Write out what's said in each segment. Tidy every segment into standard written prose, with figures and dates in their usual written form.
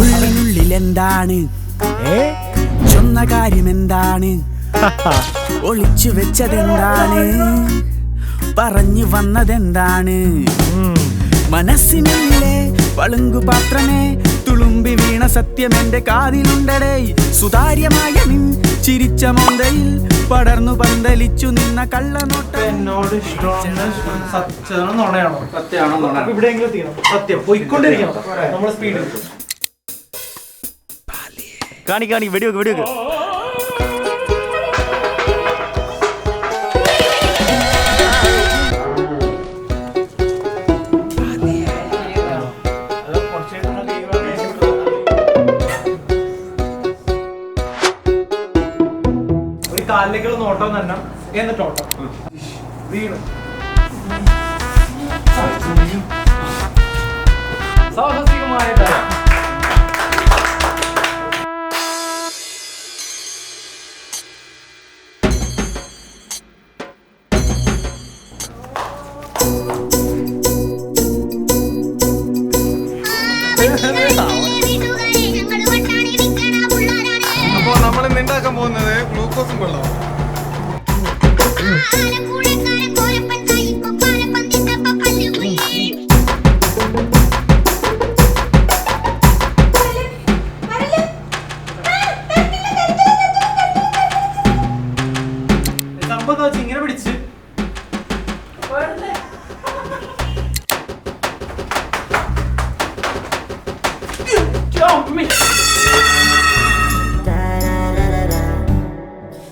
ഉള്ളിനുള്ളിൽ എന്താണ് ചൊന്ന കാര്യം എന്താണ് ഒളിച്ചു വെച്ചതെന്താണ് പറഞ്ഞു വന്നതെന്താണ് മനസ്സിനുള്ളിലെ പളുങ്കുപാത്രമേ തുളുമ്പി വീണ സത്യം എന്റെ കാതിലുണ്ടടേ സുതാര്യമായ നിൻ ചിരിച്ച മോന്തയിൽ പടർന്നു പന്തലിച്ചു നിന്ന കള്ളനോട്ട എന്നോട് സത്യമാണോ സത്യമാണോ ഇവിടെയെങ്കിലും എത്തിക്കണം സത്യം പോയിക്കൊണ്ടിരിക്കണം നമ്മളെ സ്പീഡ് കാണി വെടിവെക്ക് വെടിവെക്ക് കാലിലേക്കുള്ള നോട്ടം തന്നെ എന്നിട്ട് ഓട്ടം വീണ് സാഹസികമായ അപ്പോ നമ്മൾ ഉണ്ടാക്കാൻ പോകുന്നത് ഗ്ലൂക്കോസും വെള്ളം. സംഭവം വെച്ച് ഇങ്ങനെ പിടിച്ച്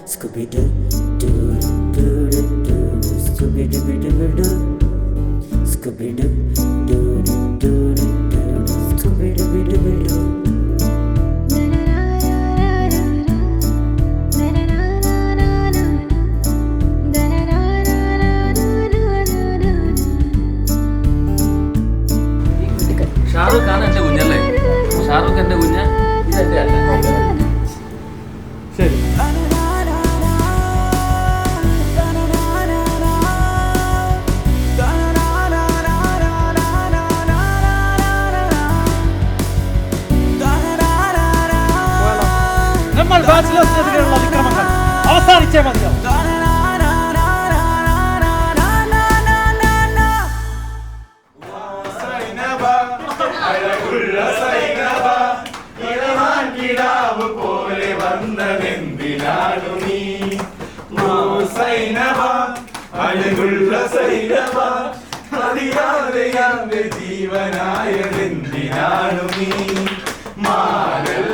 Scooby-Doo, doo, doo, doo, doo, Scooby-Doo, doo, doo, Scooby-Doo, doo, doo, doo, doo, Scooby-Doo, doo, doo. Shahrukh Khan എന്റെ കുഞ്ഞല്ലേ ഷാറുഖ് എന്റെ കുഞ്ഞ് ഇതെന്റെ അല്ല ശരി നമ്മൾ ബാച്ചിലേഴ്സിനെതിരെയുള്ള അതിക്രമങ്ങൾ അവസാനിച്ചേ മതിയാവും പോലെ വന്നതെന്തിനാണു നീ സൈനവ അഴകുള്ള സൈനവ അറിയാതെ ജീവനായതെന്തിനാണു നീ മാനൽ